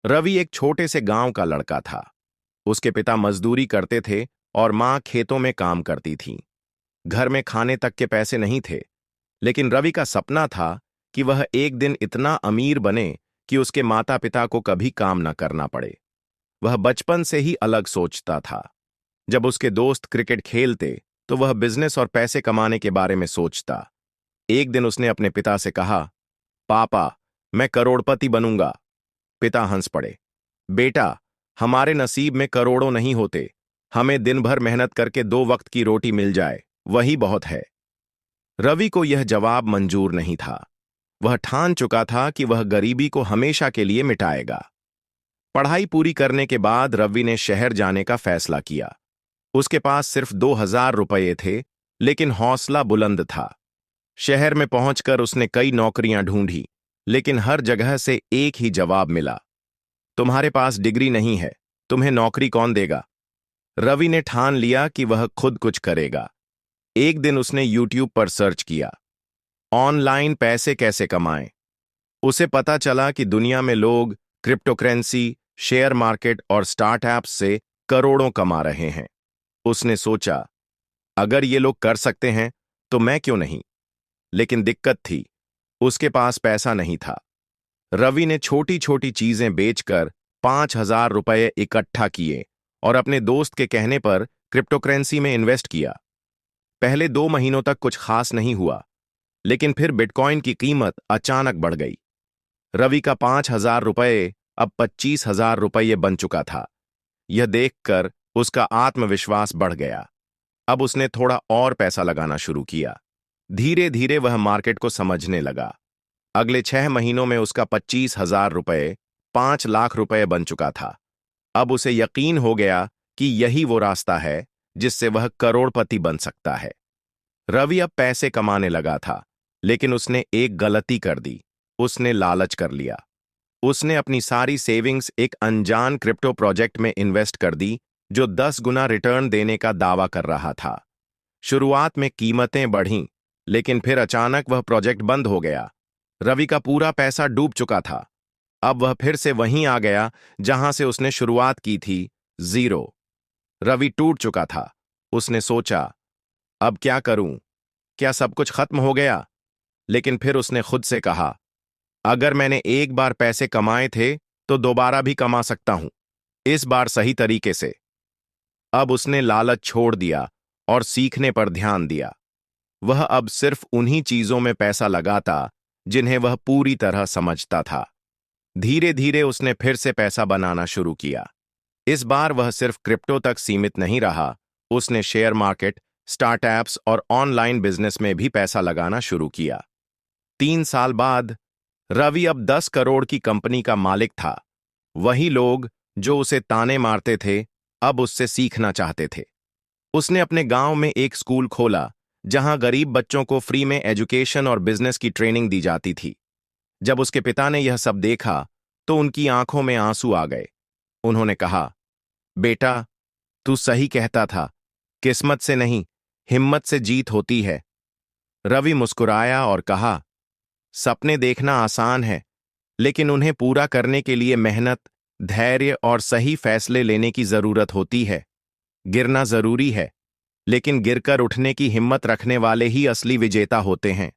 रवि एक छोटे से गांव का लड़का था। उसके पिता मजदूरी करते थे और मां खेतों में काम करती थी। घर में खाने तक के पैसे नहीं थे, लेकिन रवि का सपना था कि वह एक दिन इतना अमीर बने कि उसके माता पिता को कभी काम न करना पड़े। वह बचपन से ही अलग सोचता था। जब उसके दोस्त क्रिकेट खेलते तो वह बिजनेस और पैसे कमाने के बारे में सोचता। एक दिन उसने अपने पिता से कहा, पापा, मैं करोड़पति बनूंगा। पिता हंस पड़े। बेटा, हमारे नसीब में करोड़ों नहीं होते। हमें दिन भर मेहनत करके 2 वक्त की रोटी मिल जाए, वही बहुत है। रवि को यह जवाब मंजूर नहीं था। वह ठान चुका था कि वह गरीबी को हमेशा के लिए मिटाएगा। पढ़ाई पूरी करने के बाद रवि ने शहर जाने का फैसला किया। उसके पास सिर्फ 2,000 रुपये थे, लेकिन हौसला बुलंद था। शहर में पहुंचकर उसने कई नौकरियां ढूंढी, लेकिन हर जगह से एक ही जवाब मिला, तुम्हारे पास डिग्री नहीं है, तुम्हें नौकरी कौन देगा। रवि ने ठान लिया कि वह खुद कुछ करेगा। एक दिन उसने यूट्यूब पर सर्च किया, ऑनलाइन पैसे कैसे कमाएं। उसे पता चला कि दुनिया में लोग क्रिप्टोकरेंसी, शेयर मार्केट और स्टार्टअप्स से करोड़ों कमा रहे हैं। उसने सोचा, अगर ये लोग कर सकते हैं तो मैं क्यों नहीं। लेकिन दिक्कत थी, उसके पास पैसा नहीं था। रवि ने छोटी छोटी चीजें बेचकर 5,000 रुपये इकट्ठा किए और अपने दोस्त के कहने पर क्रिप्टोकरेंसी में इन्वेस्ट किया। पहले 2 महीनों तक कुछ खास नहीं हुआ, लेकिन फिर बिटकॉइन की कीमत अचानक बढ़ गई। रवि का 5,000 रुपये अब 25,000 रुपये बन चुका था। यह देखकर उसका आत्मविश्वास बढ़ गया। अब उसने थोड़ा और पैसा लगाना शुरू किया। धीरे धीरे वह मार्केट को समझने लगा। अगले 6 महीनों में उसका 25,000 रुपये 5 लाख रुपये बन चुका था। अब उसे यकीन हो गया कि यही वो रास्ता है जिससे वह करोड़पति बन सकता है। रवि अब पैसे कमाने लगा था, लेकिन उसने एक गलती कर दी। उसने लालच कर लिया। उसने अपनी सारी सेविंग्स एक अनजान क्रिप्टो प्रोजेक्ट में इन्वेस्ट कर दी, जो 10 गुना रिटर्न देने का दावा कर रहा था। शुरुआत में कीमतें बढ़ीं, लेकिन फिर अचानक वह प्रोजेक्ट बंद हो गया। रवि का पूरा पैसा डूब चुका था। अब वह फिर से वहीं आ गया जहां से उसने शुरुआत की थी, जीरो। रवि टूट चुका था। उसने सोचा, अब क्या करूं? क्या सब कुछ खत्म हो गया? लेकिन फिर उसने खुद से कहा, अगर मैंने एक बार पैसे कमाए थे तो दोबारा भी कमा सकता हूं, इस बार सही तरीके से। अब उसने लालच छोड़ दिया और सीखने पर ध्यान दिया। वह अब सिर्फ उन्हीं चीजों में पैसा लगाता जिन्हें वह पूरी तरह समझता था। धीरे धीरे उसने फिर से पैसा बनाना शुरू किया। इस बार वह सिर्फ क्रिप्टो तक सीमित नहीं रहा। उसने शेयर मार्केट, स्टार्टअप्स और ऑनलाइन बिजनेस में भी पैसा लगाना शुरू किया। 3 साल बाद रवि अब 10 करोड़ की कंपनी का मालिक था। वही लोग जो उसे ताने मारते थे, अब उससे सीखना चाहते थे। उसने अपने गांव में एक स्कूल खोला, जहां गरीब बच्चों को फ्री में एजुकेशन और बिजनेस की ट्रेनिंग दी जाती थी। जब उसके पिता ने यह सब देखा, तो उनकी आंखों में आंसू आ गए। उन्होंने कहा, बेटा, तू सही कहता था, किस्मत से नहीं, हिम्मत से जीत होती है। रवि मुस्कुराया और कहा, सपने देखना आसान है, लेकिन उन्हें पूरा करने के लिए मेहनत, धैर्य और सही फैसले लेने की जरूरत होती है। गिरना जरूरी है, लेकिन गिरकर उठने की हिम्मत रखने वाले ही असली विजेता होते हैं।